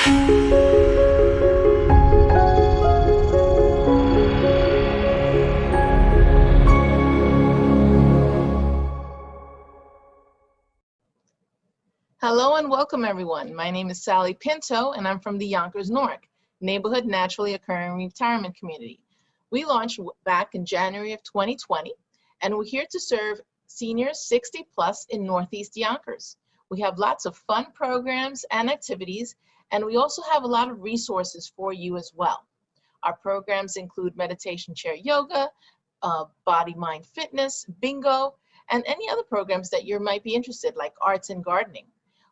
Hello and welcome everyone. My name is Sally Pinto and I'm from the Yonkers Newark Neighborhood Naturally Occurring Retirement Community. We launched back in January of 2020 and we're here to serve seniors 60 plus in Northeast Yonkers. We have lots of fun programs and activities, and we also have a lot of resources for you as well. Our programs include meditation chair yoga, body mind fitness, bingo, and any other programs that you might be interested, like arts and gardening.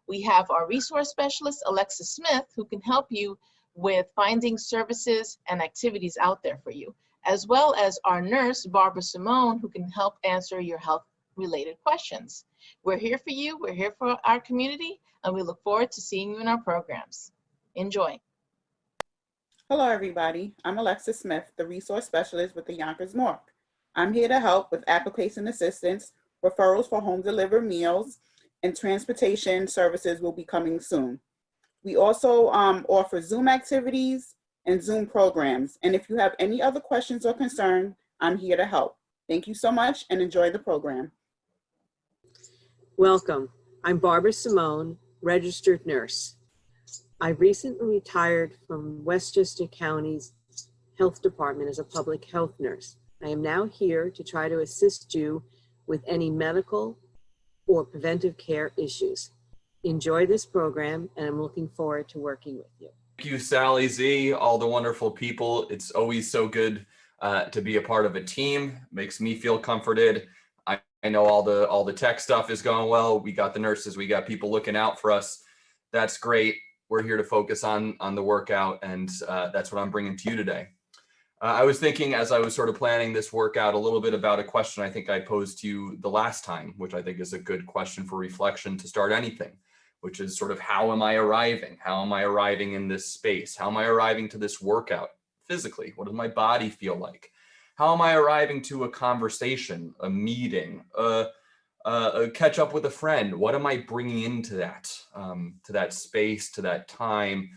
We have our resource specialist, Alexa Smith, who can help you with finding services and activities out there for you, as well as our nurse, Barbara Simone, who can help answer your health-related questions. We're here for you, we're here for our community, and we look forward to seeing you in our programs. Enjoy. Hello, everybody. I'm Alexa Smith, the resource specialist with the Yonkers Newark. I'm here to help with application assistance, referrals for home delivered meals, and transportation services will be coming soon. We also offer Zoom activities and Zoom programs. And if you have any other questions or concerns, I'm here to help. Thank you so much and enjoy the program. Welcome. I'm Barbara Simone, registered nurse. I recently retired from Westchester County's Health Department as a public health nurse. I am now here to try to assist you with any medical or preventive care issues. Enjoy this program, and I'm looking forward to working with you. Thank you, Sally Z, all the wonderful people. It's always so good to be a part of a team. Makes me feel comforted. I know all the tech stuff is going well. We got the nurses, we got people looking out for us. That's great. We're here to focus on the workout, and that's what I'm bringing to you today. I was thinking as I was sort of planning this workout a little bit about a question I think I posed to you the last time, which I think is a good question for reflection to start anything, which is sort of how am I arriving? How am I arriving in this space? How am I arriving to this workout physically? What does my body feel like? How am I arriving to a conversation, a meeting, a catch up with a friend? What am I bringing into that space, to that time,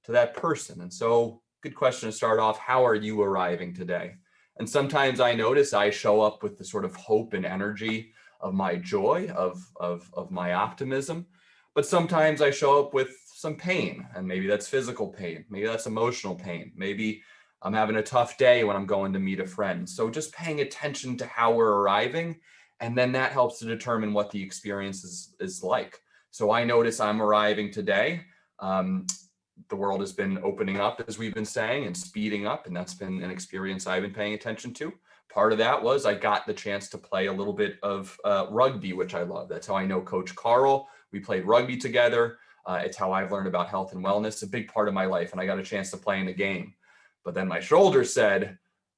to that person? And so, good question to start off. How are you arriving today? And sometimes I notice I show up with the sort of hope and energy of my joy, of my optimism. But sometimes I show up with some pain, and maybe that's physical pain. Maybe that's emotional pain. Maybe I'm having a tough day when I'm going to meet a friend. So just paying attention to how we're arriving, and then that helps to determine what the experience is like. So I notice I'm arriving today. The world has been opening up, as we've been saying, and speeding up, and that's been an experience I've been paying attention to. Part of that was I got the chance to play a little bit of rugby, which I love. That's how I know Coach Carl. We played rugby together. It's how I've learned about health and wellness, a big part of my life, and I got a chance to play in a game. But then my shoulder said,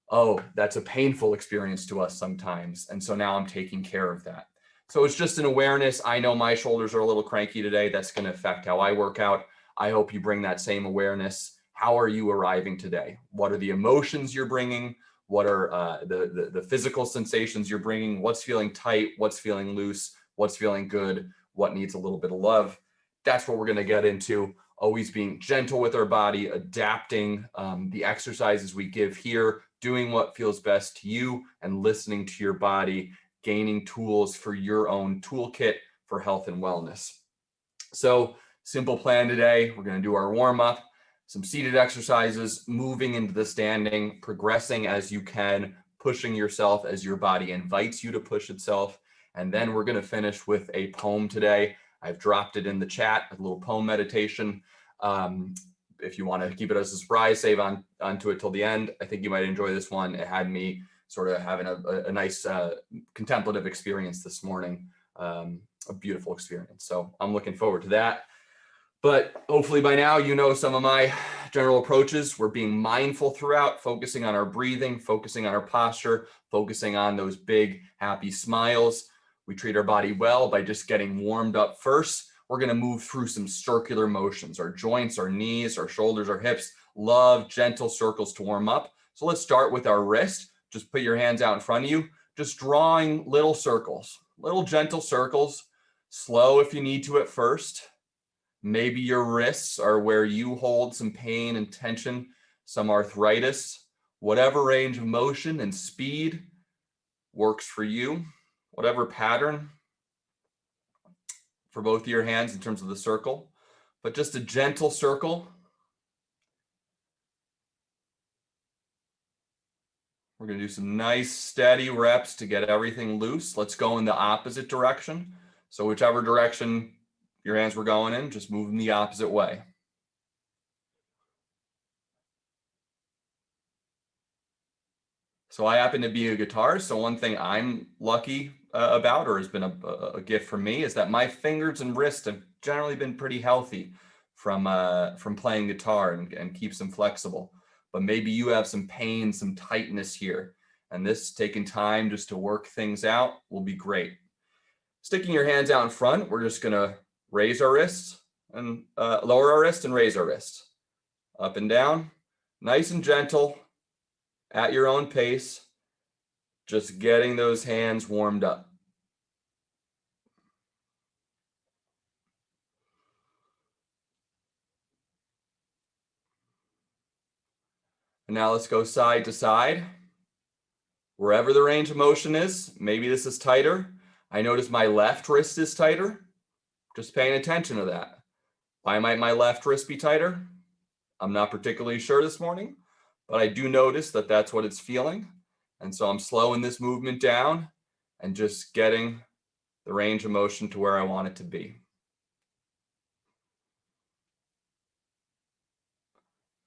oh, that's a painful experience to us sometimes. And so now I'm taking care of that. So it's just an awareness. I know my shoulders are a little cranky today. That's going to affect how I work out. I hope you bring that same awareness. How are you arriving today? What are the emotions you're bringing? What are the physical sensations you're bringing? What's feeling tight? What's feeling loose? What's feeling good? What needs a little bit of love? That's what we're going to get into. Always being gentle with our body, adapting the exercises we give here, doing what feels best to you, and listening to your body, gaining tools for your own toolkit for health and wellness. So, simple plan today. We're going to do our warm up, some seated exercises, moving into the standing, progressing as you can, pushing yourself as your body invites you to push itself. And then we're going to finish with a poem today. I've dropped it in the chat, a little poem meditation. If you want to keep it as a surprise, save onto it till the end. I think you might enjoy this one. It had me sort of having a nice contemplative experience this morning, a beautiful experience. So I'm looking forward to that. But hopefully by now, you know some of my general approaches. We're being mindful throughout, focusing on our breathing, focusing on our posture, focusing on those big, happy smiles. We treat our body well by just getting warmed up first. We're going to move through some circular motions. Our joints, our knees, our shoulders, our hips love gentle circles to warm up. So let's start with our wrist. Just put your hands out in front of you, just drawing little circles, little gentle circles, slow if you need to at first. Maybe your wrists are where you hold some pain and tension, some arthritis, whatever range of motion and speed works for you, whatever pattern for both of your hands in terms of the circle, but just a gentle circle. We're going to do some nice steady reps to get everything loose. Let's go in the opposite direction. So whichever direction your hands were going in, just move them the opposite way. So I happen to be a guitarist. So one thing I'm lucky about, or has been a gift for me, is that my fingers and wrists have generally been pretty healthy from playing guitar and keeps them flexible. But maybe you have some pain, some tightness here, and this taking time just to work things out will be great. Sticking your hands out in front, we're just gonna raise our wrists and lower our wrist and raise our wrist. Up and down, nice and gentle, at your own pace, just getting those hands warmed up. And now let's go side to side. Wherever the range of motion is, maybe this is tighter. I notice my left wrist is tighter. Just paying attention to that. Why might my left wrist be tighter? I'm not particularly sure this morning, but I do notice that that's what it's feeling. And so I'm slowing this movement down and just getting the range of motion to where I want it to be.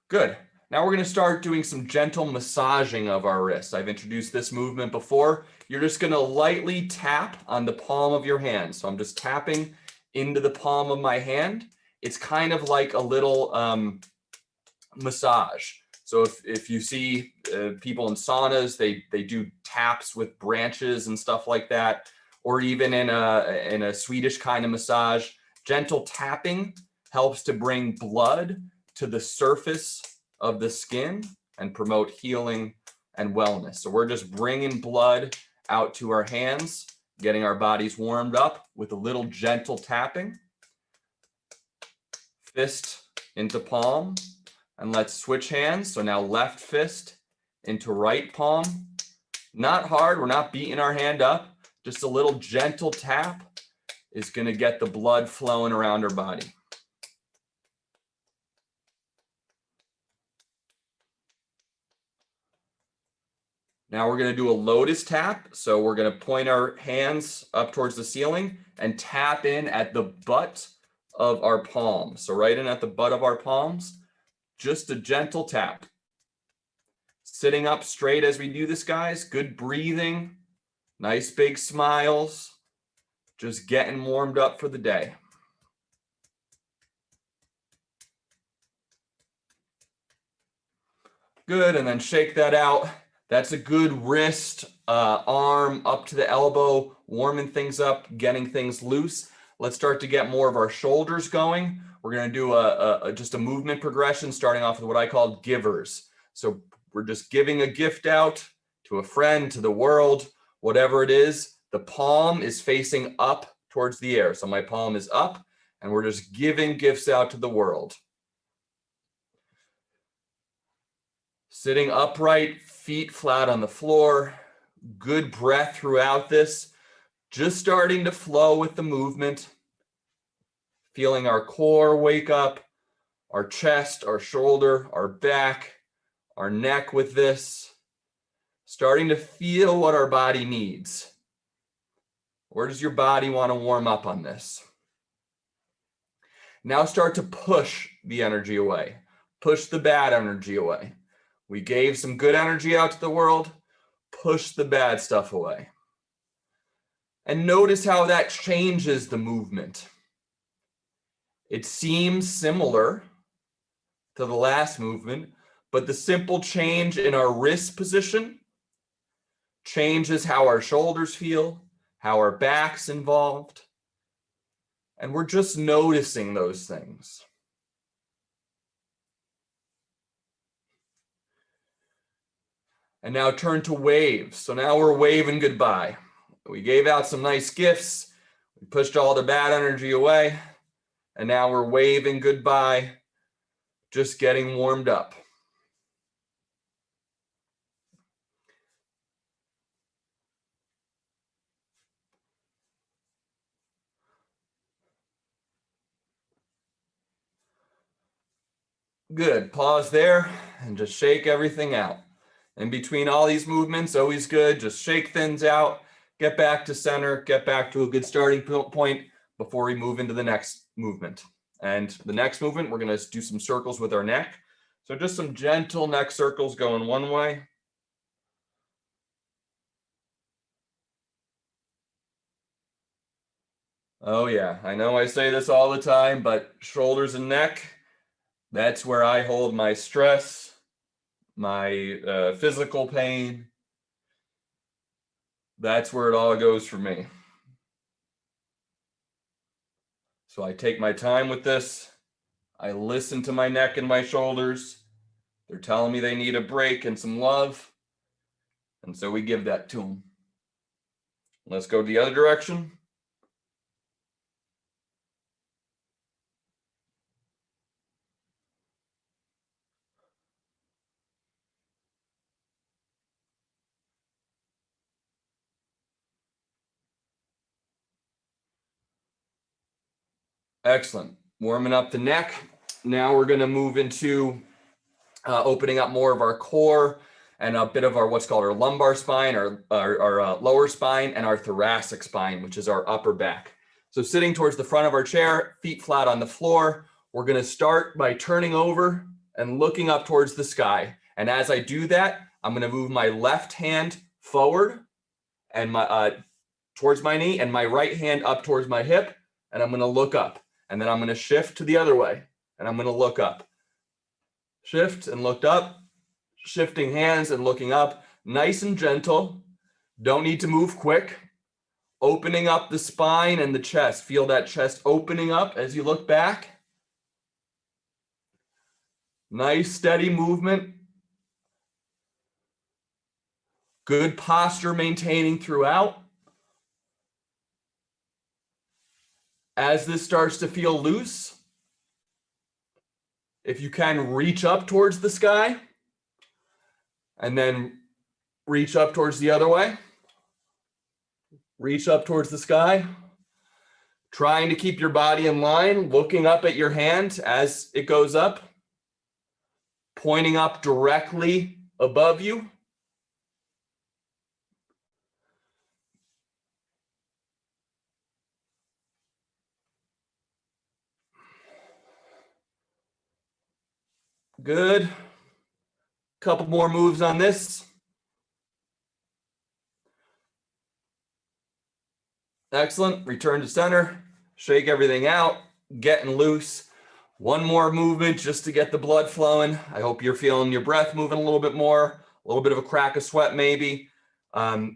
Good. Now we're going to start doing some gentle massaging of our wrists. I've introduced this movement before. You're just going to lightly tap on the palm of your hand. So I'm just tapping into the palm of my hand. It's kind of like a little massage. So if you see people in saunas, they do taps with branches and stuff like that, or even in a Swedish kind of massage, gentle tapping helps to bring blood to the surface of the skin and promote healing and wellness. So we're just bringing blood out to our hands, getting our bodies warmed up with a little gentle tapping. Fist into palm, and let's switch hands. So now left fist into right palm. Not hard, we're not beating our hand up. Just a little gentle tap is going to get the blood flowing around our body. Now we're going to do a lotus tap. So we're going to point our hands up towards the ceiling and tap in at the butt of our palms. So right in at the butt of our palms, just a gentle tap. Sitting up straight as we do this, guys. Good breathing, nice big smiles, just getting warmed up for the day. Good, and then shake that out. That's a good wrist, arm up to the elbow, warming things up, getting things loose. Let's start to get more of our shoulders going. We're going to do just a movement progression, starting off with what I call givers. So we're just giving a gift out to a friend, to the world, whatever it is. The palm is facing up towards the air. So my palm is up, and we're just giving gifts out to the world. Sitting upright, feet flat on the floor. Good breath throughout this. Just starting to flow with the movement. Feeling our core wake up, our chest, our shoulder, our back, our neck with this. Starting to feel what our body needs. Where does your body want to warm up on this? Now start to push the energy away. Push the bad energy away. We gave some good energy out to the world. Push the bad stuff away. And notice how that changes the movement. It seems similar to the last movement, but the simple change in our wrist position changes how our shoulders feel, how our back's involved. And we're just noticing those things. And now turn to waves. So now we're waving goodbye. We gave out some nice gifts. We pushed all the bad energy away. And now we're waving goodbye, just getting warmed up. Good, pause there and just shake everything out. In between all these movements, always good, just shake things out, get back to center, get back to a good starting point before we move into the next movement. And the next movement, we're gonna do some circles with our neck. So just some gentle neck circles going one way. Oh yeah, I know I say this all the time, but shoulders and neck, that's where I hold my stress, my physical pain. That's where it all goes for me. So I take my time with this. I listen to my neck and my shoulders. They're telling me they need a break and some love. And so we give that to them. Let's go the other direction. Excellent. Warming up the neck. Now we're going to move into opening up more of our core and a bit of our what's called our lumbar spine, our lower spine, and our thoracic spine, which is our upper back. So sitting towards the front of our chair, feet flat on the floor, we're going to start by turning over and looking up towards the sky. And as I do that, I'm going to move my left hand forward and my towards my knee and my right hand up towards my hip, and I'm going to look up. And then I'm going to shift to the other way, and I'm going to look up. Shift and looked up, shifting hands and looking up, nice and gentle. Don't need to move quick. Opening up the spine and the chest. Feel that chest opening up as you look back. Nice steady movement. Good posture maintaining throughout. As this starts to feel loose, if you can, reach up towards the sky and then reach up towards the other way. Reach up towards the sky. Trying to keep your body in line, looking up at your hand as it goes up. Pointing up directly above you. Good. Couple more moves on this. Excellent. Return to center. Shake everything out. Getting loose. One more movement just to get the blood flowing. I hope you're feeling your breath moving a little bit more. A little bit of a crack of sweat maybe.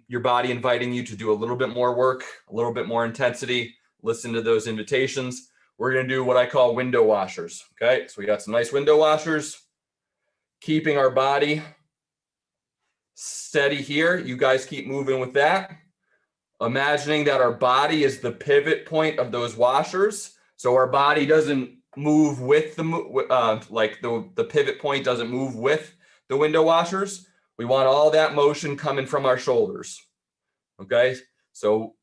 Your body inviting you to do a little bit more work, a little bit more intensity. Listen to those invitations. We're going to do what I call window washers. Okay, so we got some nice window washers. Keeping our body steady here. You guys keep moving with that. Imagining that our body is the pivot point of those washers. So our body doesn't move with the, like the pivot point doesn't move with the window washers. We want all that motion coming from our shoulders. Okay, so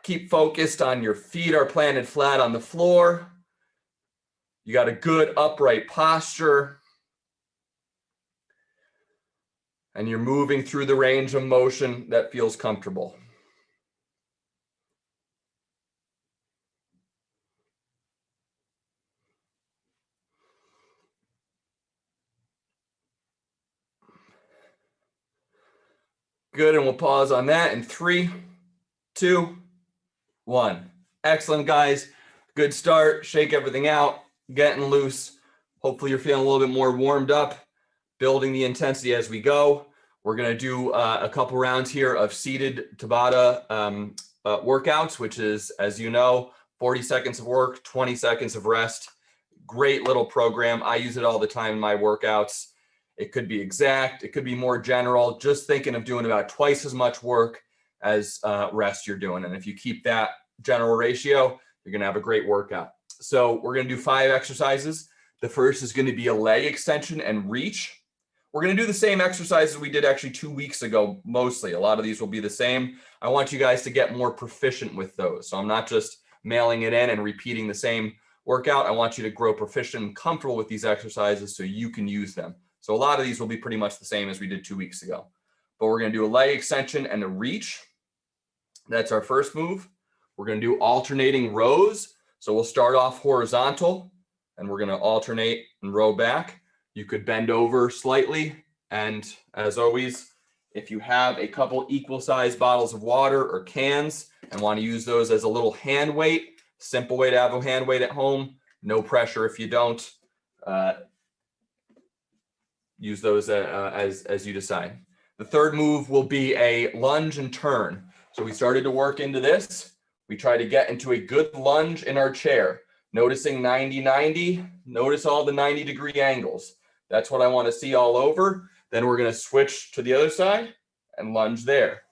keep focused on your feet are planted flat on the floor. You got a good upright posture. And you're moving through the range of motion that feels comfortable. Good, and we'll pause on that in 3, 2, 1. Excellent, guys. Good start. Shake everything out, getting loose. Hopefully you're feeling a little bit more warmed up, building the intensity as we go. We're going to do a couple rounds here of seated Tabata workouts, which is, as you know, 40 seconds of work, 20 seconds of rest. Great little program. I use it all the time in my workouts. It could be exact. It could be more general. Just thinking of doing about twice as much work as rest you're doing. And if you keep that general ratio, you're going to have a great workout. So we're going to do 5 exercises. The first is going to be a leg extension and reach. We're going to do the same exercises we did actually 2 weeks ago, mostly. A lot of these will be the same. I want you guys to get more proficient with those. So I'm not just mailing it in and repeating the same workout. I want you to grow proficient and comfortable with these exercises so you can use them. So a lot of these will be pretty much the same as we did 2 weeks ago. But we're going to do a leg extension and a reach. That's our first move. We're going to do alternating rows. So we'll start off horizontal and we're going to alternate and row back. You could bend over slightly. And as always, if you have a couple equal sized bottles of water or cans and want to use those as a little hand weight, simple way to have a hand weight at home, no pressure if you don't. Use those as you decide. The third move will be a lunge and turn. So we started to work into this. We try to get into a good lunge in our chair, noticing 90-90. Notice all the 90-degree angles. That's what I want to see all over. Then we're going to switch to the other side and lunge there.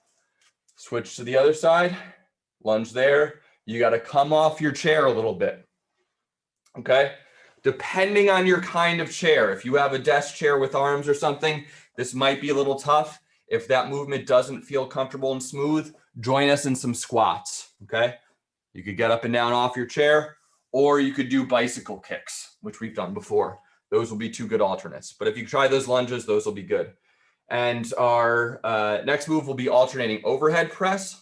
Switch to the other side, lunge there. You got to come off your chair a little bit. Okay? Depending on your kind of chair, if you have a desk chair with arms or something, this might be a little tough. If that movement doesn't feel comfortable and smooth, join us in some squats, okay? You could get up and down off your chair, or you could do bicycle kicks, which we've done before. Those will be 2 good alternates. But if you try those lunges, those will be good. And our next move will be alternating overhead press.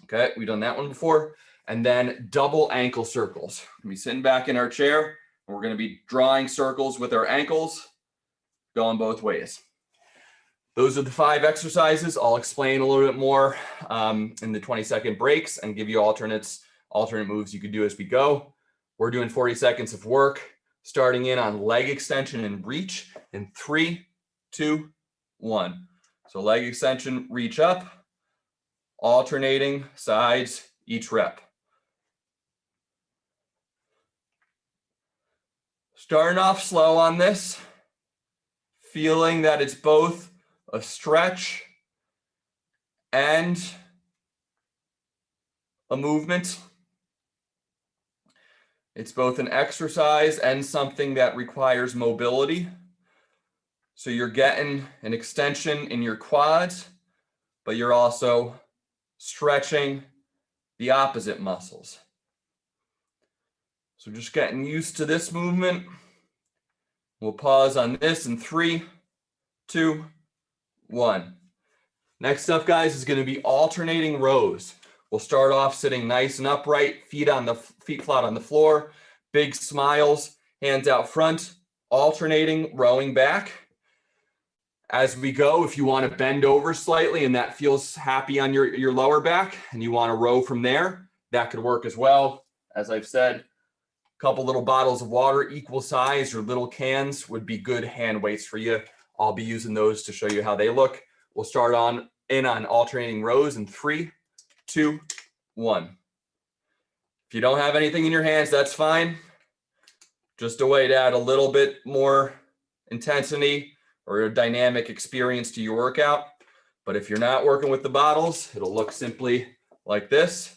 Okay, we've done that one before. And then double ankle circles. We'll be sitting back in our chair, and we're going to be drawing circles with our ankles, going both ways. Those are the 5 exercises. I'll explain a little bit more in the 20-second breaks and give you alternate moves you could do as we go. We're doing 40 seconds of work, starting in on leg extension and reach in 3, 2, 1. So leg extension, reach up, alternating sides each rep. Starting off slow on this, feeling that it's both a stretch and a movement. It's both an exercise and something that requires mobility. So you're getting an extension in your quads, but you're also stretching the opposite muscles. So just getting used to this movement. We'll pause on this in 3, 2, 1. Next up, guys, is going to be alternating rows. We'll start off sitting nice and upright, feet flat on the floor, big smiles, hands out front, alternating, rowing back. As we go, if you want to bend over slightly and that feels happy on your lower back and you want to row from there, that could work as well. As I've said, a couple little bottles of water, equal size or little cans would be good hand weights for you. I'll be using those to show you how they look. We'll start on alternating rows in 3, 2, 1. If you don't have anything in your hands, that's fine. Just a way to add a little bit more intensity or a dynamic experience to your workout. But if you're not working with the bottles, it'll look simply like this.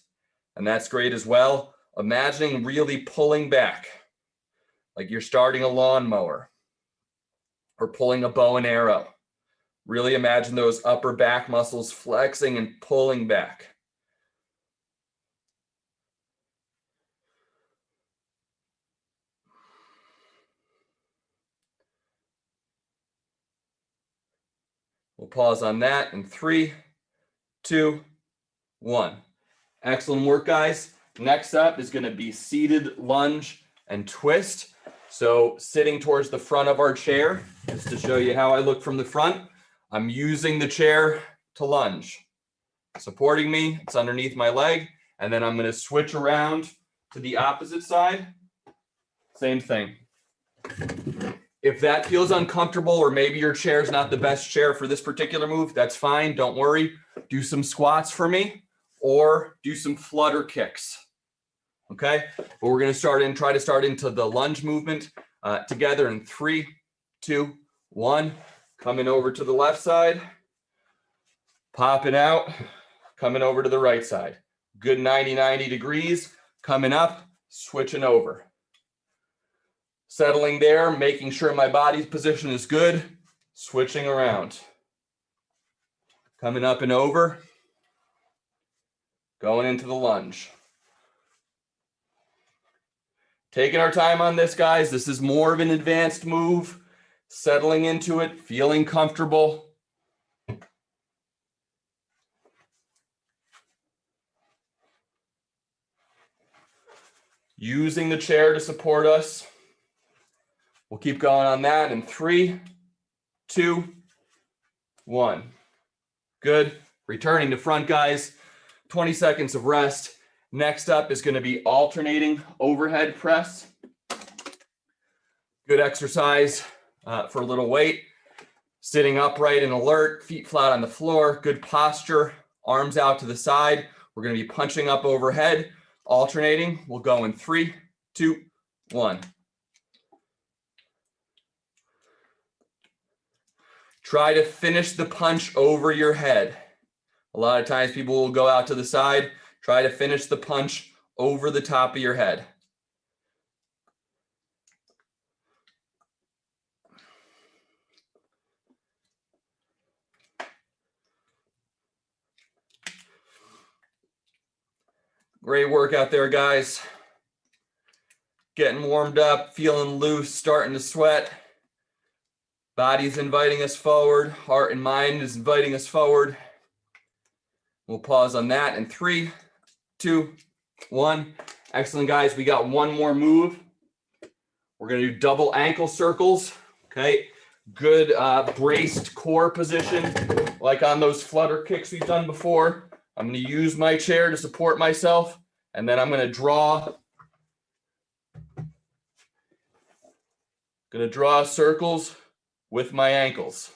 And that's great as well. Imagining really pulling back, like you're starting a lawnmower or pulling a bow and arrow. Really imagine those upper back muscles flexing and pulling back. We'll pause on that in 3, 2, 1. Excellent work, guys. Next up is going to be seated lunge and twist. So sitting towards the front of our chair, just to show you how I look from the front, I'm using the chair to lunge. Supporting me, it's underneath my leg, and then I'm going to switch around to the opposite side. Same thing. If that feels uncomfortable, or maybe your chair is not the best chair for this particular move, that's fine. Don't worry. Do some squats for me or do some flutter kicks. Okay, but we're going to try to start into the lunge movement together in 3, 2, 1. Coming over to the left side, popping out, coming over to the right side. Good 90-90 degrees, coming up, switching over. Settling there, making sure my body's position is good, switching around. Coming up and over, going into the lunge. Taking our time on this, guys. This is more of an advanced move. Settling into it, feeling comfortable. Using the chair to support us. We'll keep going on that in 3, 2, 1. Good. Returning to front, guys. 20 seconds of rest. Next up is going to be alternating overhead press. Good exercise for a little weight. Sitting upright and alert, feet flat on the floor. Good posture, arms out to the side. We're going to be punching up overhead, alternating. We'll go in 3, 2, 1. Try to finish the punch over your head. A lot of times people will go out to the side. Try to finish the punch over the top of your head. Great workout there, guys. Getting warmed up, feeling loose, starting to sweat. Body's inviting us forward. Heart and mind is inviting us forward. We'll pause on that in 3, 2, 1. Excellent, guys. We got one more move. We're going to do double ankle circles. Okay. Good braced core position, like on those flutter kicks we've done before. I'm going to use my chair to support myself, and then I'm going to draw. Going to draw circles with my ankles.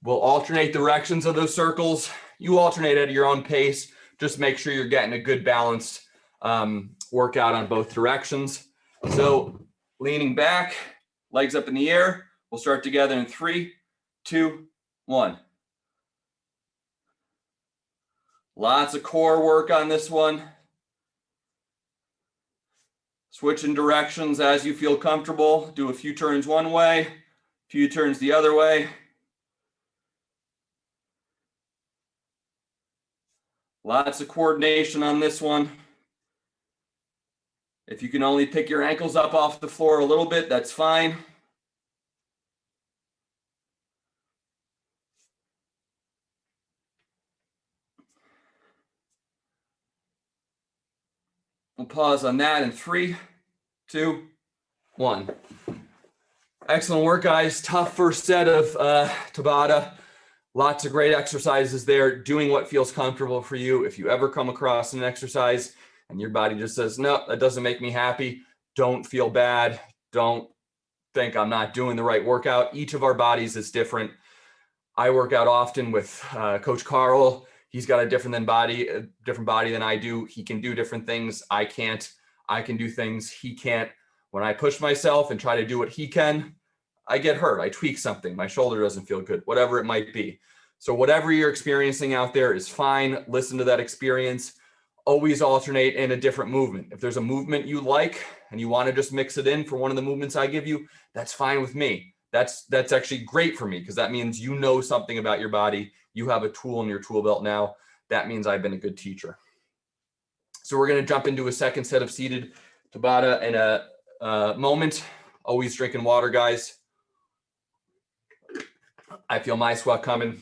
We'll alternate directions of those circles. You alternate at your own pace. Just make sure you're getting a good balanced workout on both directions. So leaning back, legs up in the air. We'll start together in 3, 2, 1. Lots of core work on this one. Switching directions as you feel comfortable. Do a few turns one way, a few turns the other way. Lots of coordination on this one. If you can only pick your ankles up off the floor a little bit, that's fine. We'll pause on that in 3, 2, 1. Excellent work, guys. Tough first set of Tabata. Lots of great exercises there. Doing what feels comfortable for you. If you ever come across an exercise and your body just says, no, that doesn't make me happy, don't feel bad. Don't think I'm not doing the right workout. Each of our bodies is different. I work out often with Coach Carl. He's got a different body than I do. He can do different things. I can't. I can do things he can't. When I push myself and try to do what he can, I get hurt. I tweak something. My shoulder doesn't feel good, whatever it might be. So whatever you're experiencing out there is fine. Listen to that experience. Always alternate in a different movement. If there's a movement you like and you want to just mix it in for one of the movements I give you, that's fine with me. That's actually great for me, because that means you know something about your body. You have a tool in your tool belt now. That means I've been a good teacher. So we're going to jump into a second set of seated Tabata in a moment. Always drinking water, guys. I feel my sweat coming.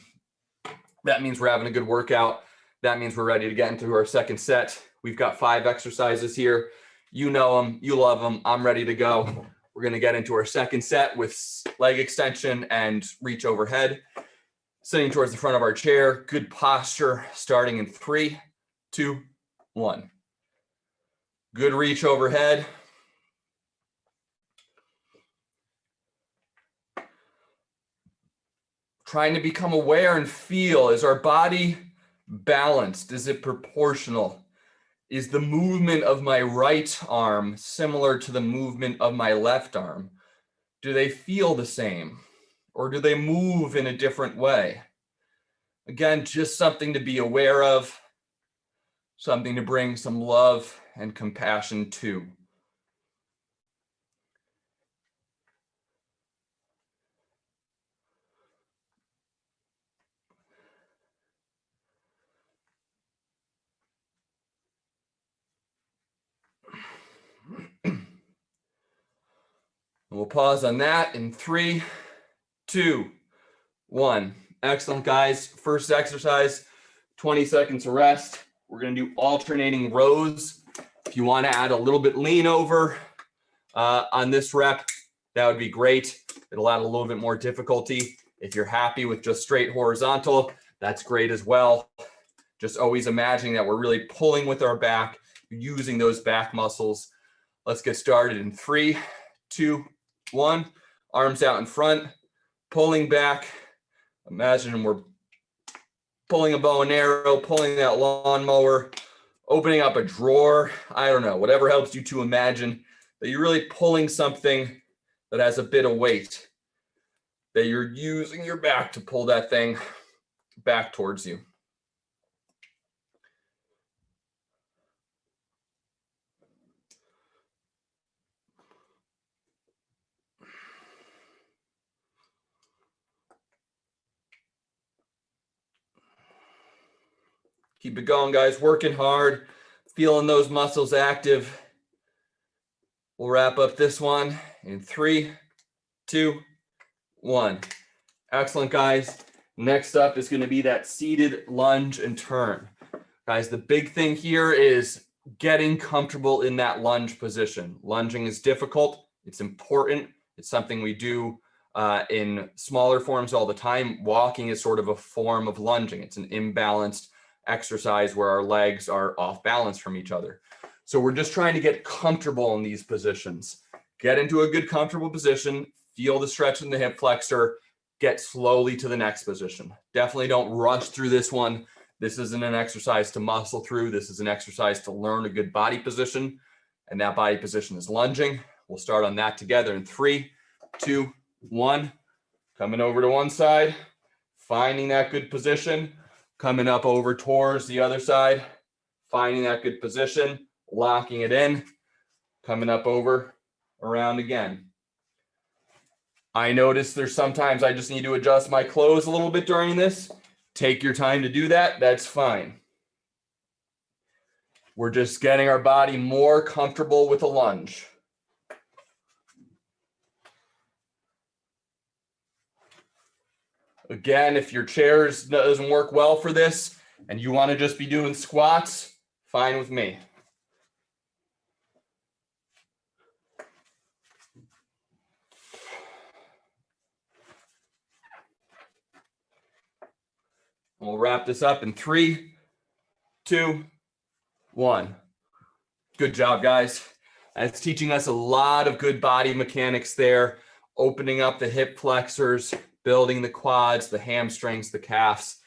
That means we're having a good workout. That means we're ready to get into our second set. We've got 5 exercises here. You know them, you love them. I'm ready to go. We're going to get into our second set with leg extension and reach overhead. Sitting towards the front of our chair, good posture, starting in 3, 2, 1. Good reach overhead. Trying to become aware and feel, is our body balanced? Is it proportional? Is the movement of my right arm similar to the movement of my left arm? Do they feel the same? Or do they move in a different way? Again, just something to be aware of. something to bring some love and compassion to. We'll pause on that in 3, 2, 1. Excellent, guys. First exercise, 20 seconds of rest. We're going to do alternating rows. If you want to add a little bit lean over on this rep, that would be great. It'll add a little bit more difficulty. If you're happy with just straight horizontal, that's great as well. Just always imagining that we're really pulling with our back, using those back muscles. Let's get started in 3, 2, 1. Arms out in front, pulling back. Imagine we're pulling a bow and arrow, pulling that lawnmower, opening up a drawer. I don't know, whatever helps you to imagine that you're really pulling something that has a bit of weight, that you're using your back to pull that thing back towards you. Keep it going, guys. Working hard, feeling those muscles active. We'll wrap up this one in 3, 2, 1. Excellent, guys. Next up is going to be that seated lunge and turn. Guys, the big thing here is getting comfortable in that lunge position. Lunging is difficult. It's important. It's something we do in smaller forms all the time. Walking is sort of a form of lunging. It's an imbalanced exercise where our legs are off balance from each other. So we're just trying to get comfortable in these positions. Get into a good comfortable position, feel the stretch in the hip flexor, get slowly to the next position. Definitely don't rush through this one. This isn't an exercise to muscle through. This is an exercise to learn a good body position, and that body position is lunging. We'll start on that together in 3, 2, 1. Coming over to one side, finding that good position. Coming up over towards the other side, finding that good position, locking it in, coming up over, around again. I notice there's sometimes I just need to adjust my clothes a little bit during this. Take your time to do that. That's fine. We're just getting our body more comfortable with a lunge. Again, if your chair doesn't work well for this and you want to just be doing squats, fine with me. We'll wrap this up in 3, 2, 1. Good job, guys. That's teaching us a lot of good body mechanics there, opening up the hip flexors, building the quads, the hamstrings, the calves.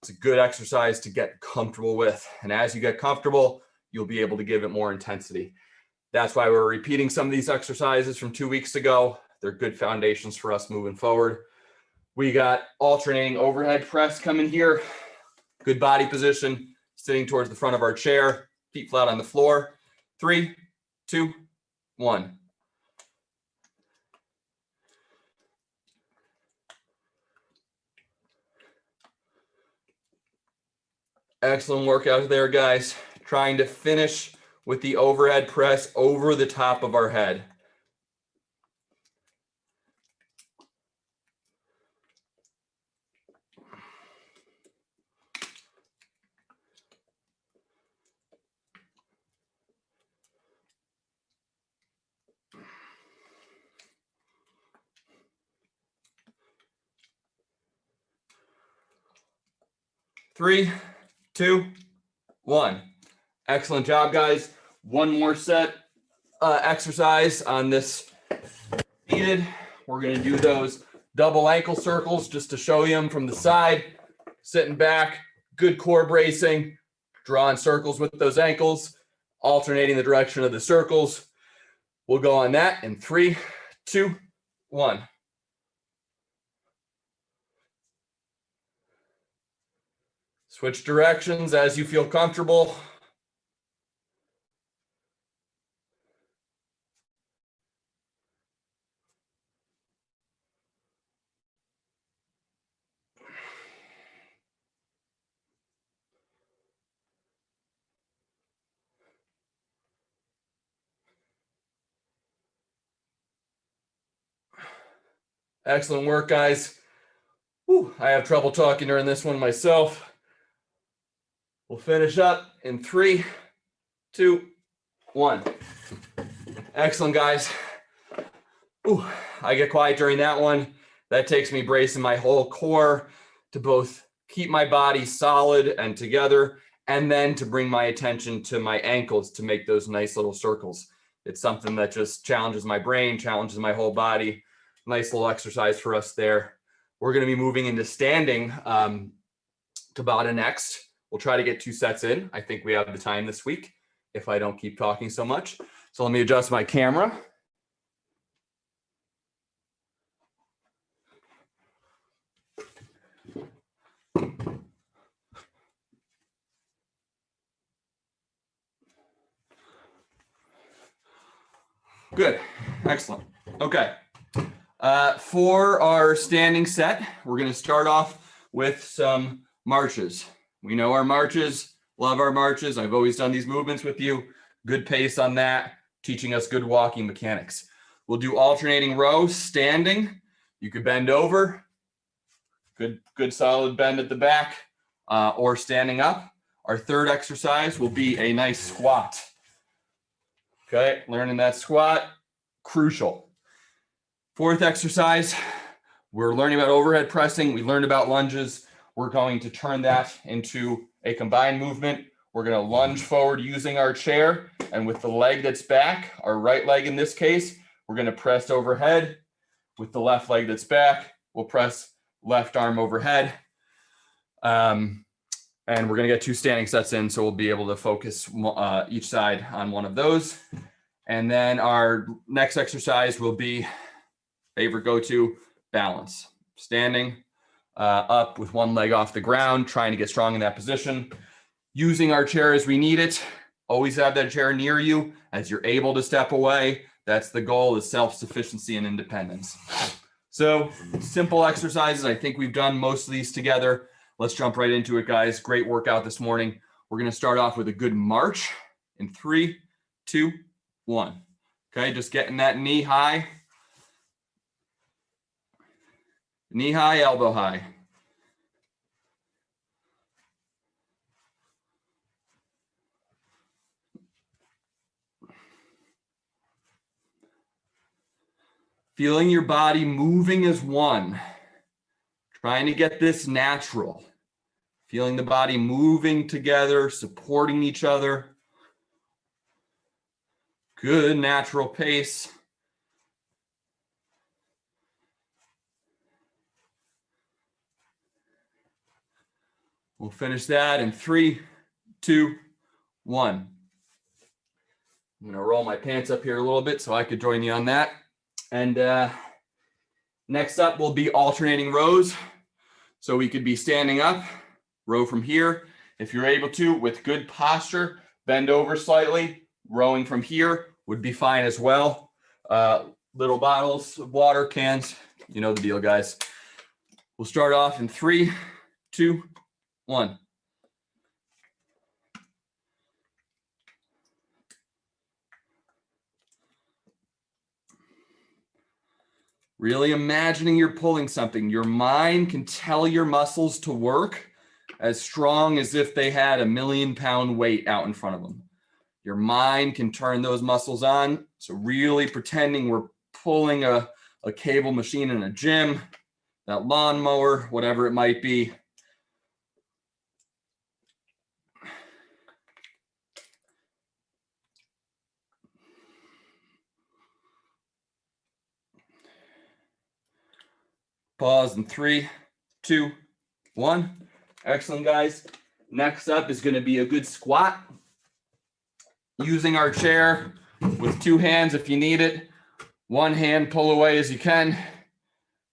It's a good exercise to get comfortable with. And as you get comfortable, you'll be able to give it more intensity. That's why we're repeating some of these exercises from 2 weeks ago. They're good foundations for us moving forward. We got alternating overhead press coming here. Good body position, sitting towards the front of our chair, feet flat on the floor. 3, 2, 1. Excellent workout there, guys. Trying to finish with the overhead press over the top of our head. Three, 2, 1. Excellent job, guys. One more set exercise on this seated. We're going to do those double ankle circles just to show you them from the side. Sitting back, good core bracing, drawing circles with those ankles, alternating the direction of the circles. We'll go on that in 3, 2, 1. Switch directions as you feel comfortable. Excellent work, guys. Whew, I have trouble talking during this one myself. We'll finish up in 3, 2, 1. Excellent, guys. Ooh, I get quiet during that one. That takes me bracing my whole core to both keep my body solid and together, and then to bring my attention to my ankles to make those nice little circles. It's something that just challenges my brain, challenges my whole body. Nice little exercise for us there. We're going to be moving into standing Tabata next. We'll try to get 2 sets in. I think we have the time this week if I don't keep talking so much. So let me adjust my camera. Good, excellent. Okay, for our standing set, we're gonna start off with some marches. We know our marches, love our marches. I've always done these movements with you. Good pace on that, teaching us good walking mechanics. We'll do alternating rows, standing. You could bend over, good solid bend at the back, or standing up. Our third exercise will be a nice squat. Okay, learning that squat, crucial. Fourth exercise, we're learning about overhead pressing. We learned about lunges. We're going to turn that into a combined movement. We're going to lunge forward using our chair, and with the leg that's back, our right leg in this case, we're going to press overhead. With the left leg that's back, we'll press left arm overhead. And we're going to get 2 standing sets in, so we'll be able to focus each side on one of those. And then our next exercise will be favorite go-to, balance. Standing up with one leg off the ground, trying to get strong in that position. Using our chair as we need it. Always have that chair near you as you're able to step away. That's the goal, is self-sufficiency and independence. So simple exercises. I think we've done most of these together. Let's jump right into it, guys. Great workout this morning. We're going to start off with a good march in 3, 2, 1. Okay, just getting that knee high. Knee high, elbow high. Feeling your body moving as one. Trying to get this natural. Feeling the body moving together, supporting each other. Good natural pace. We'll finish that in 3, 2, 1. I'm going to roll my pants up here a little bit so I could join you on that. And next up will be alternating rows. So we could be standing up, row from here. If you're able to, with good posture, bend over slightly. Rowing from here would be fine as well. Little bottles of water, cans, you know the deal, guys. We'll start off in 3, 2, 1. Really imagining you're pulling something. Your mind can tell your muscles to work as strong as if they had a 1,000,000-pound weight out in front of them. Your mind can turn those muscles on. So really pretending we're pulling a cable machine in a gym, that lawnmower, whatever it might be. Pause in 3, 2, 1. Excellent, guys. Next up is going to be a good squat. Using our chair with 2 hands if you need it. 1 hand, pull away as you can.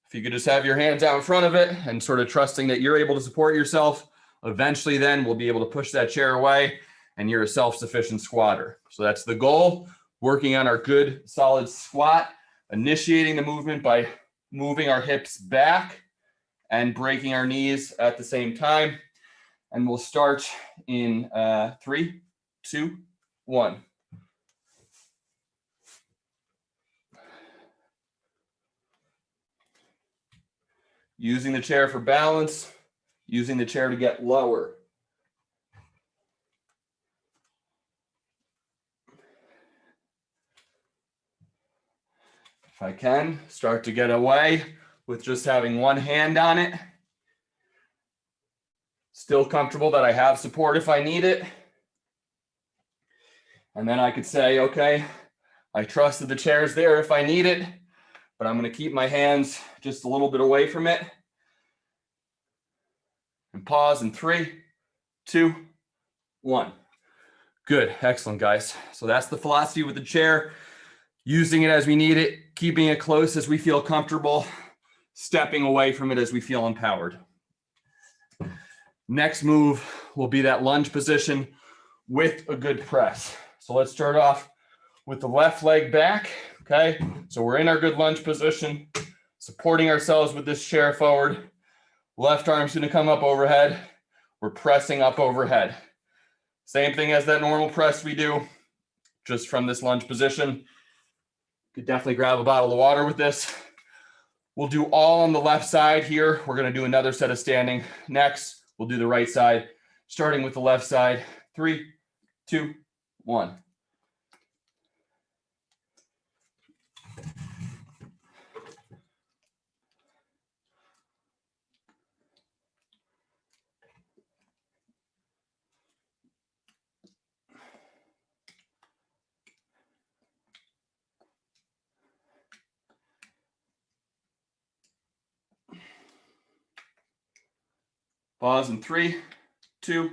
If you could just have your hands out in front of it and sort of trusting that you're able to support yourself, eventually then we'll be able to push that chair away and you're a self-sufficient squatter. So that's the goal, working on our good solid squat, initiating the movement by moving our hips back and breaking our knees at the same time. And we'll start in 3, 2, 1. using the chair for balance, using the chair to get lower. If I can, start to get away with just having one hand on it. Still comfortable that I have support if I need it. And then I could say, okay, I trust that the chair is there if I need it, but I'm going to keep my hands just a little bit away from it. And pause in 3, 2, 1. Good, excellent, guys. So that's the philosophy with the chair. Using it as we need it, keeping it close as we feel comfortable, stepping away from it as we feel empowered. Next move will be that lunge position with a good press. So let's start off with the left leg back, okay? So we're in our good lunge position, supporting ourselves with this chair forward. Left arm's gonna come up overhead. We're pressing up overhead. Same thing as that normal press we do, just from this lunge position. Could definitely grab a bottle of water with this. We'll do all on the left side here. We're gonna do another set of standing. Next, we'll do the right side, starting with the left side. 3, 2, 1. Pause in 3, 2,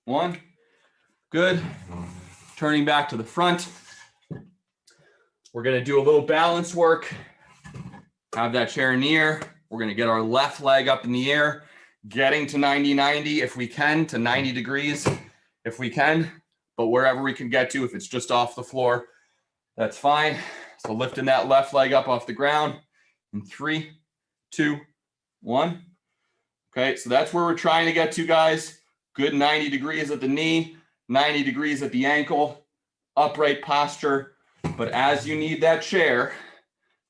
1. Good. Turning back to the front. We're going to do a little balance work. Have that chair in the air. We're going to get our left leg up in the air, getting to 90-90 if we can, to 90 degrees if we can, but wherever we can get to, if it's just off the floor, that's fine. So lifting that left leg up off the ground in 3, 2, 1. Okay, so that's where we're trying to get to, guys. Good 90 degrees at the knee, 90 degrees at the ankle, upright posture. But as you need that chair,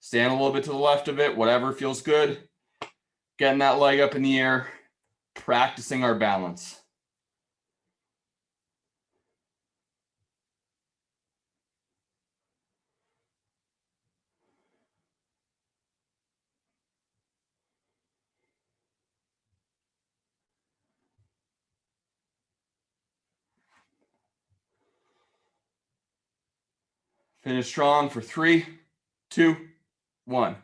stand a little bit to the left of it, whatever feels good. Getting that leg up in the air, practicing our balance. Finish strong for 3, 2, 1.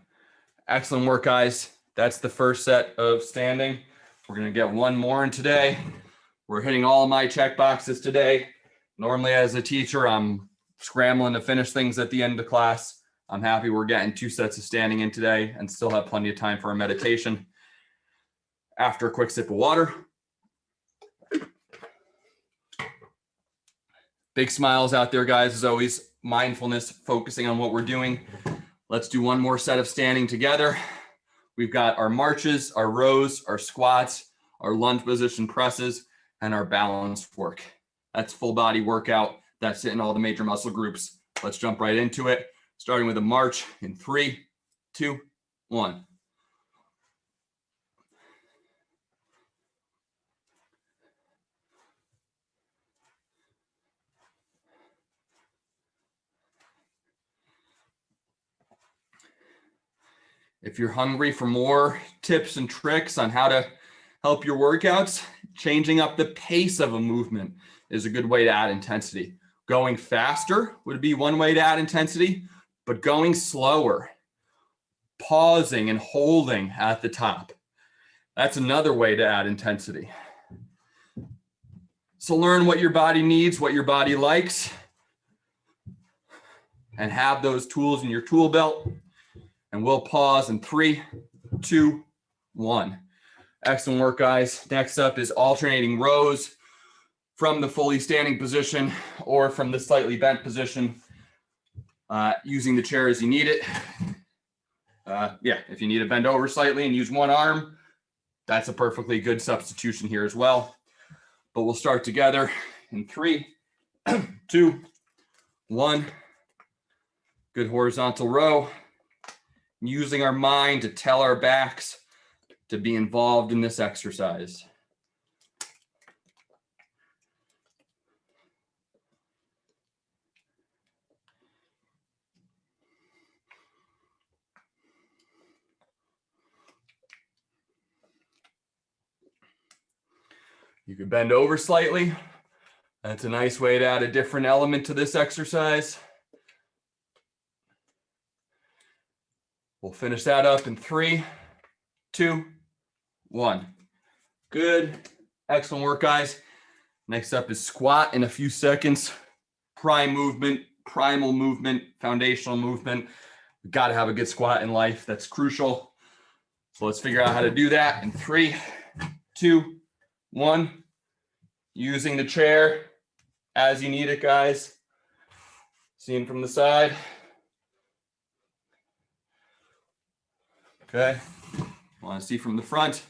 Excellent work, guys. That's the first set of standing. We're going to get one more in today. We're hitting all my check boxes today. Normally, as a teacher, I'm scrambling to finish things at the end of the class. I'm happy we're getting 2 sets of standing in today and still have plenty of time for our meditation. After a quick sip of water. Big smiles out there, guys, as always. Mindfulness, focusing on what we're doing. Let's do one more set of standing together. We've got our marches, our rows, our squats, our lunge position presses, and our balance work. That's full body workout. That's hitting all the major muscle groups. Let's jump right into it, starting with a march in 3, 2, 1. If you're hungry for more tips and tricks on how to help your workouts, changing up the pace of a movement is a good way to add intensity. Going faster would be one way to add intensity, but going slower, pausing and holding at the top, that's another way to add intensity. So learn what your body needs, what your body likes, and have those tools in your tool belt. And we'll pause in 3, 2, 1. Excellent work, guys. Next up is alternating rows from the fully standing position or from the slightly bent position, using the chair as you need it. If you need to bend over slightly and use one arm, that's a perfectly good substitution here as well. But we'll start together in 3, 2, 1. Good horizontal row. Using our mind to tell our backs to be involved in this exercise. You could bend over slightly. That's a nice way to add a different element to this exercise. We'll finish that up in 3, 2, 1. Good. Excellent work, guys. Next up is squat in a few seconds. Primal movement, foundational movement. We've got to have a good squat in life. That's crucial. So let's figure out how to do that in 3, 2, 1. Using the chair as you need it, guys. Seeing from the side. Okay. Want to see from the front.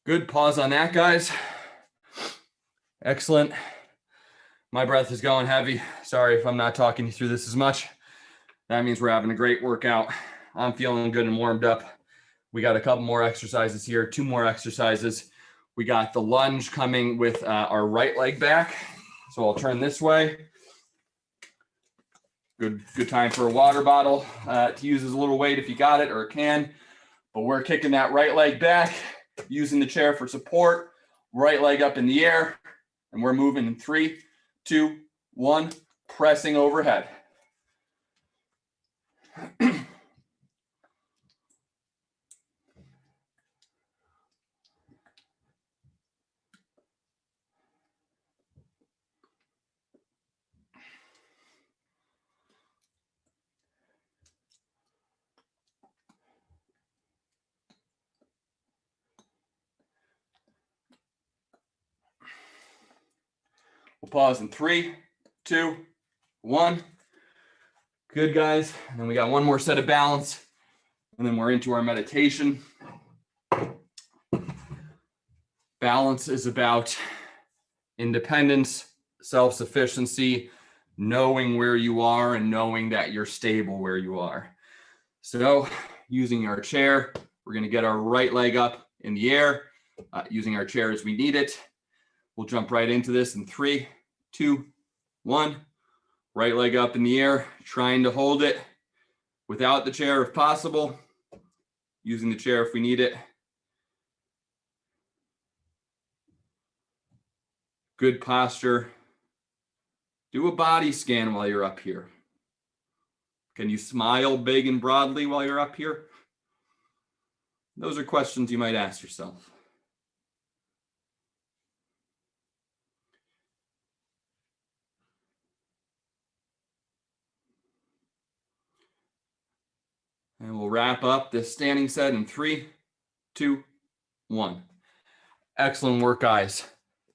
Good. Pause on that, guys. Excellent. My breath is going heavy. Sorry if I'm not talking you through this as much. That means we're having a great workout. I'm feeling good and warmed up. We got a couple more exercises here, 2 more exercises. We got the lunge coming with our right leg back. So I'll turn this way. Good time for a water bottle to use as a little weight if you got it or can. But we're kicking that right leg back, using the chair for support, right leg up in the air, and we're moving in 3, 2, 1, pressing overhead. We'll pause in 3, 2, 1. Good, guys. And then we got one more set of balance, and then we're into our meditation. Balance is about independence, self-sufficiency, knowing where you are and knowing that you're stable where you are. So using our chair, we're going to get our right leg up in the air, using our chair as we need it. We'll jump right into this in 3, 2, 1. Right leg up in the air, trying to hold it without the chair if possible, using the chair if we need it. Good posture. Do a body scan while you're up here. Can you smile big and broadly while you're up here? Those are questions you might ask yourself. And we'll wrap up this standing set in 3, 2, 1. Excellent work, guys.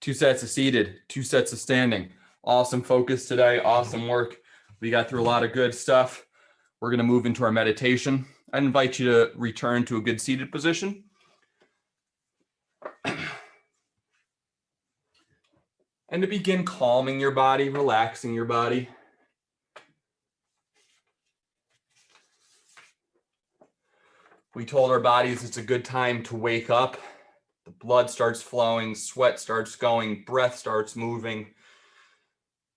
2 sets of seated, 2 sets of standing. Awesome focus today. Awesome work. We got through a lot of good stuff. We're going to move into our meditation. I invite you to return to a good seated position. And to begin calming your body, relaxing your body. We told our bodies it's a good time to wake up. The blood starts flowing, sweat starts going, breath starts moving.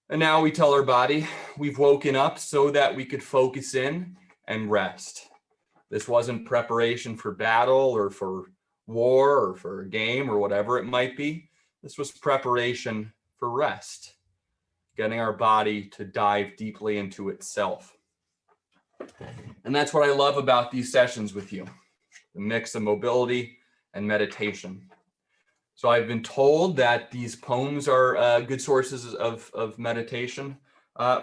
And now we tell our body we've woken up so that we could focus in and rest. This wasn't preparation for battle or for war or for a game or whatever it might be. This was preparation for rest, getting our body to dive deeply into itself. And that's what I love about these sessions with you, the mix of mobility and meditation. So I've been told that these poems are good sources of meditation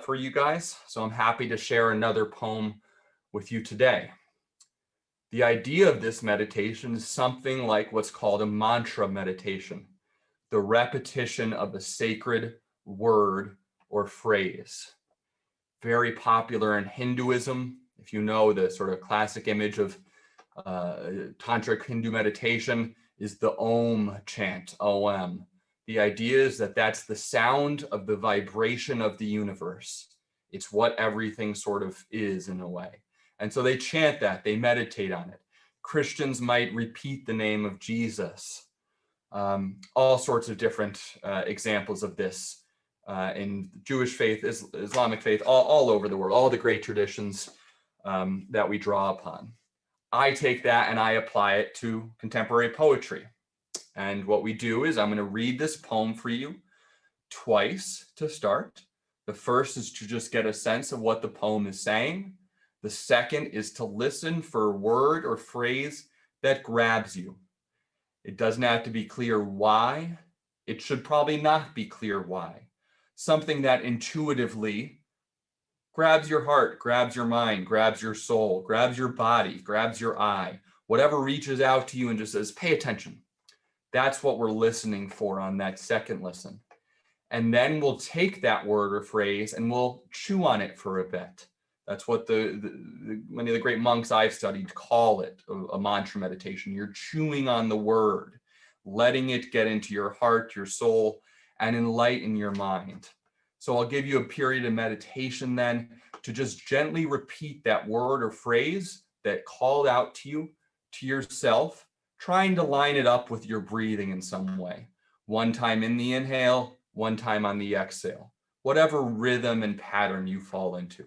for you guys. So I'm happy to share another poem with you today. The idea of this meditation is something like what's called a mantra meditation, the repetition of a sacred word or phrase. very popular in Hinduism. If you know the sort of classic image of tantric Hindu meditation is the Om chant, OM. The idea is that that's the sound of the vibration of the universe. It's what everything sort of is in a way. And so they chant that, they meditate on it. Christians might repeat the name of Jesus. All sorts of different examples of this in Jewish faith, Islamic faith, all over the world, all the great traditions that we draw upon. I take that and I apply it to contemporary poetry. And what we do is I'm going to read this poem for you twice to start. The first is to just get a sense of what the poem is saying. The second is to listen for a word or phrase that grabs you. It doesn't have to be clear why. It should probably not be clear why. Something that intuitively grabs your heart, grabs your mind, grabs your soul, grabs your body, grabs your eye, whatever reaches out to you and just says, pay attention. That's what we're listening for on that second listen. And then we'll take that word or phrase and we'll chew on it for a bit. That's what many of the great monks I've studied call it, a mantra meditation. You're chewing on the word, letting it get into your heart, your soul, and enlighten your mind. So I'll give you a period of meditation then to just gently repeat that word or phrase that called out to you, to yourself, trying to line it up with your breathing in some way. One time in the inhale, one time on the exhale, whatever rhythm and pattern you fall into.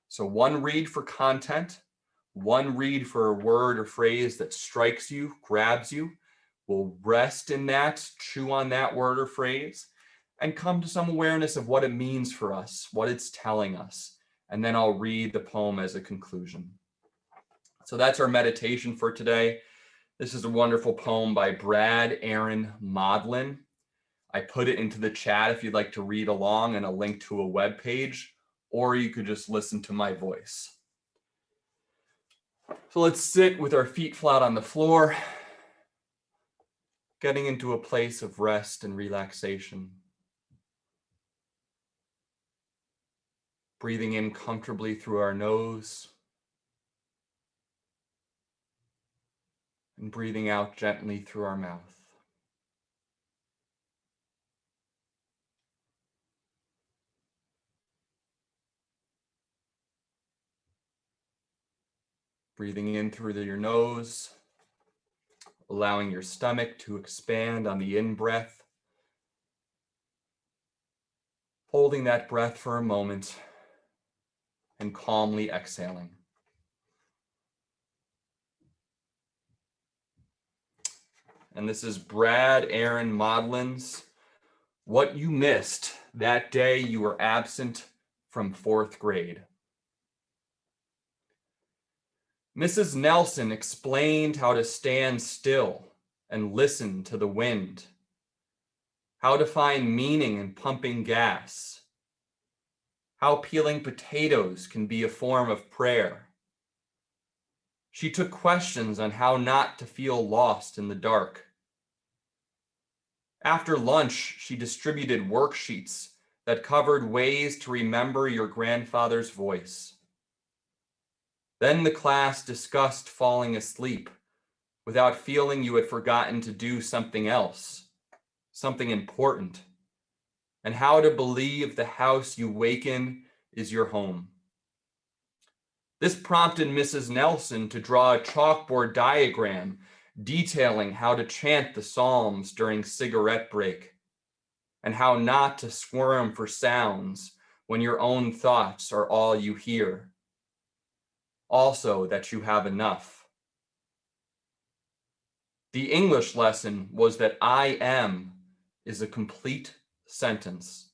So one read for content, one read for a word or phrase that strikes you, grabs you. We'll rest in that, chew on that word or phrase, and come to some awareness of what it means for us, what it's telling us. And then I'll read the poem as a conclusion. So that's our meditation for today. This is a wonderful poem by Brad Aaron Modlin. I put it into the chat if you'd like to read along and a link to a web page, or you could just listen to my voice. So let's sit with our feet flat on the floor, getting into a place of rest and relaxation. Breathing in comfortably through our nose and breathing out gently through our mouth. Breathing in through your nose, allowing your stomach to expand on the in-breath. Holding that breath for a moment and calmly exhaling. And this is Brad Aaron Modlin's What You Missed That Day You Were Absent from 4th Grade. Mrs. Nelson explained how to stand still and listen to the wind, how to find meaning in pumping gas, how peeling potatoes can be a form of prayer. She took questions on how not to feel lost in the dark. After lunch, she distributed worksheets that covered ways to remember your grandfather's voice. Then the class discussed falling asleep without feeling you had forgotten to do something else, something important, and how to believe the house you wake in is your home. This prompted Mrs. Nelson to draw a chalkboard diagram detailing how to chant the Psalms during cigarette break and how not to squirm for sounds when your own thoughts are all you hear. Also, that you have enough. The English lesson was that I am is a complete sentence.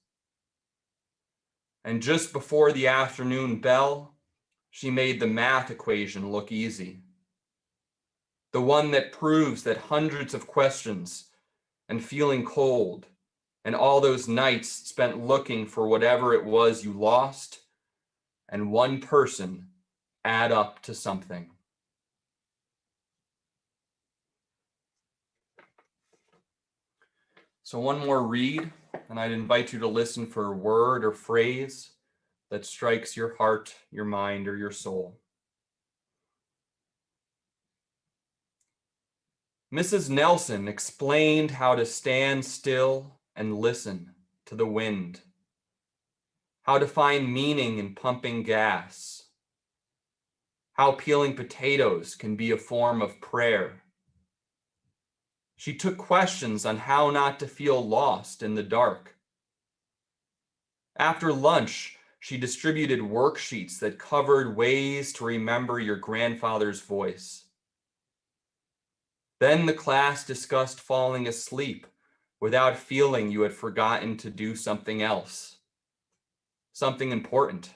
And just before the afternoon bell, she made the math equation look easy. The one that proves that hundreds of questions and feeling cold and all those nights spent looking for whatever it was you lost and one person add up to something. So one more read, and I'd invite you to listen for a word or phrase that strikes your heart, your mind, or your soul. Mrs. Nelson explained how to stand still and listen to the wind, how to find meaning in pumping gas, how peeling potatoes can be a form of prayer. She took questions on how not to feel lost in the dark. After lunch, she distributed worksheets that covered ways to remember your grandfather's voice. Then the class discussed falling asleep without feeling you had forgotten to do something else, something important,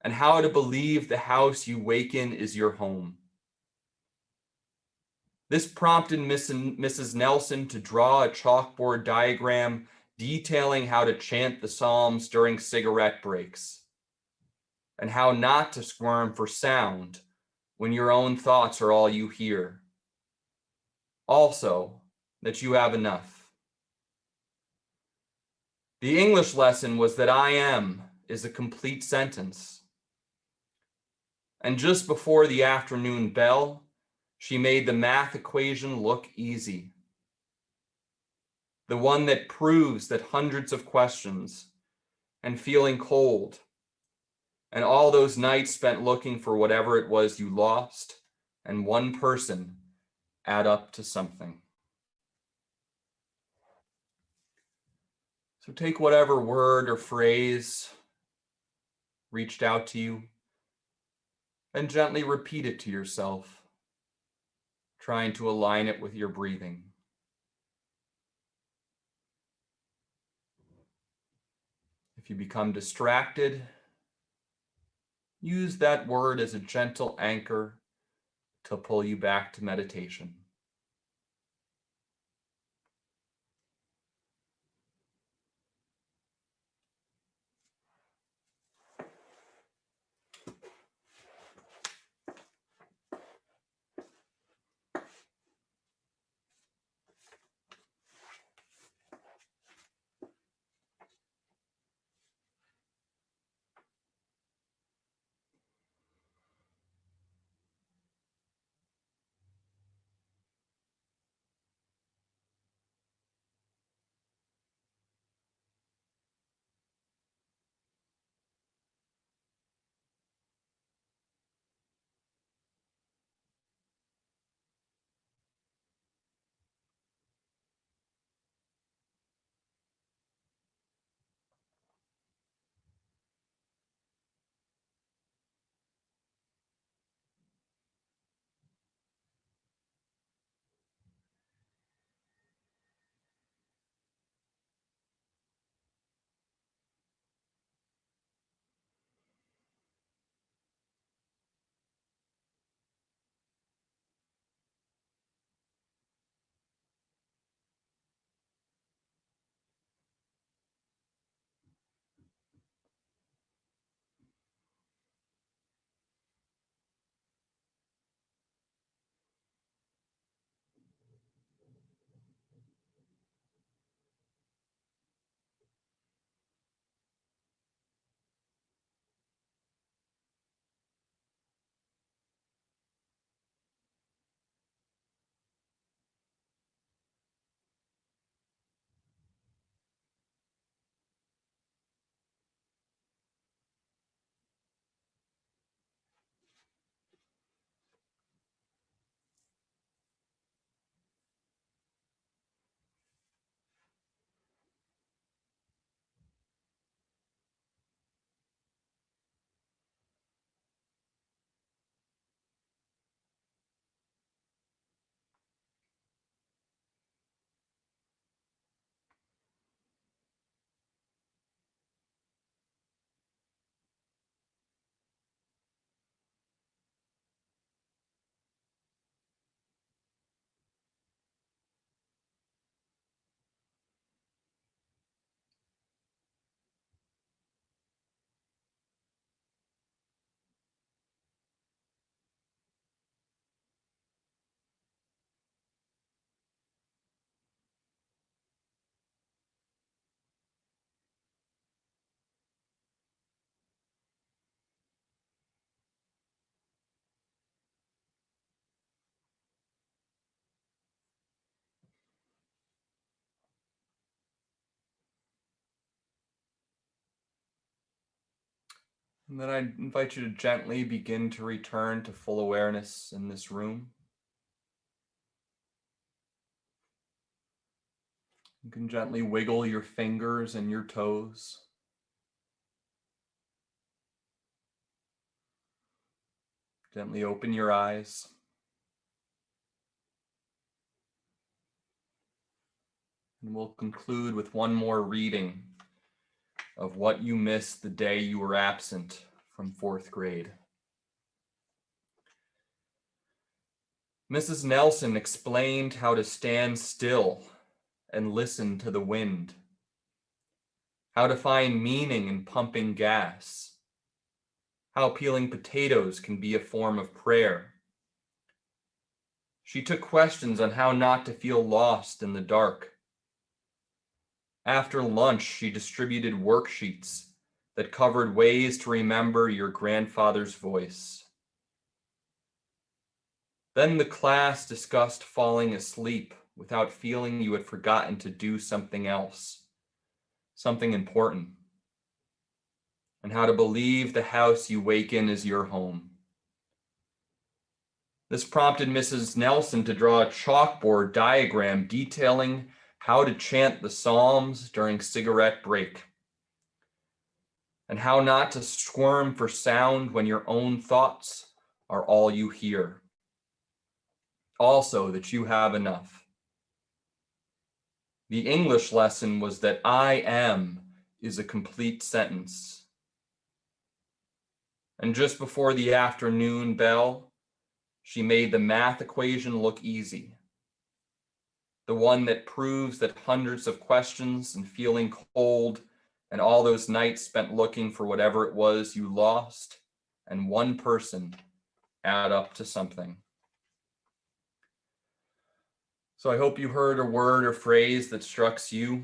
and how to believe the house you wake in is your home. This prompted Mrs. Nelson to draw a chalkboard diagram detailing how to chant the Psalms during cigarette breaks, and how not to squirm for sound when your own thoughts are all you hear. Also, that you have enough. The English lesson was that I am is a complete sentence. And just before the afternoon bell, she made the math equation look easy. The one that proves that hundreds of questions and feeling cold and all those nights spent looking for whatever it was you lost and one person add up to something. So take whatever word or phrase reached out to you and gently repeat it to yourself, trying to align it with your breathing. If you become distracted, use that word as a gentle anchor to pull you back to meditation. And then I invite you to gently begin to return to full awareness in this room. You can gently wiggle your fingers and your toes. Gently open your eyes. And we'll conclude with one more reading of what you missed the day you were absent from 4th grade. Mrs. Nelson explained how to stand still and listen to the wind, how to find meaning in pumping gas, how peeling potatoes can be a form of prayer. She took questions on how not to feel lost in the dark. After lunch, she distributed worksheets that covered ways to remember your grandfather's voice. Then the class discussed falling asleep without feeling you had forgotten to do something else, something important, and how to believe the house you wake in is your home. This prompted Mrs. Nelson to draw a chalkboard diagram detailing how to chant the Psalms during cigarette break, and how not to squirm for sound when your own thoughts are all you hear. Also, that you have enough. The English lesson was that I am is a complete sentence. And just before the afternoon bell, she made the math equation look easy. The one that proves that hundreds of questions and feeling cold and all those nights spent looking for whatever it was you lost and one person add up to something. So I hope you heard a word or phrase that struck you.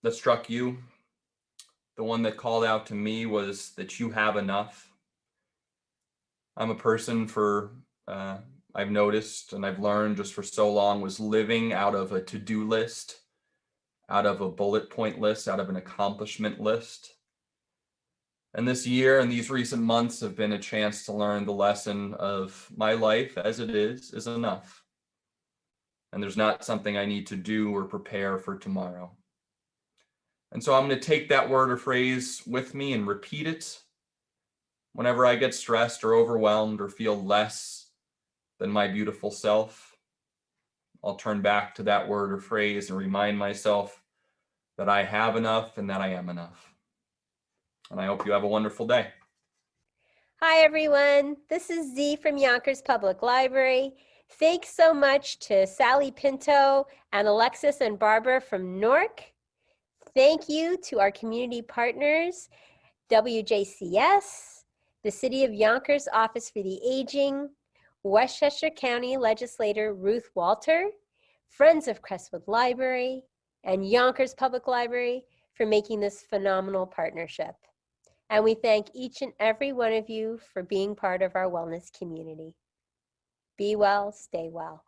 The one that called out to me was that you have enough. I'm a person I've noticed and I've learned just for so long was living out of a to-do list, out of a bullet point list, out of an accomplishment list. And this year and these recent months have been a chance to learn the lesson of my life as it is enough. And there's not something I need to do or prepare for tomorrow. And so I'm going to take that word or phrase with me and repeat it whenever I get stressed or overwhelmed or feel less than my beautiful self. I'll turn back to that word or phrase and remind myself that I have enough and that I am enough. And I hope you have a wonderful day. Hi, everyone. This is Z from Yonkers Public Library. Thanks so much to Sally Pinto and Alexis and Barbara from Newark. Thank you to our community partners, WJCS, the City of Yonkers Office for the Aging, Westchester County Legislator Ruth Walter, Friends of Crestwood Library, and Yonkers Public Library for making this phenomenal partnership. And we thank each and every one of you for being part of our wellness community. Be well, stay well.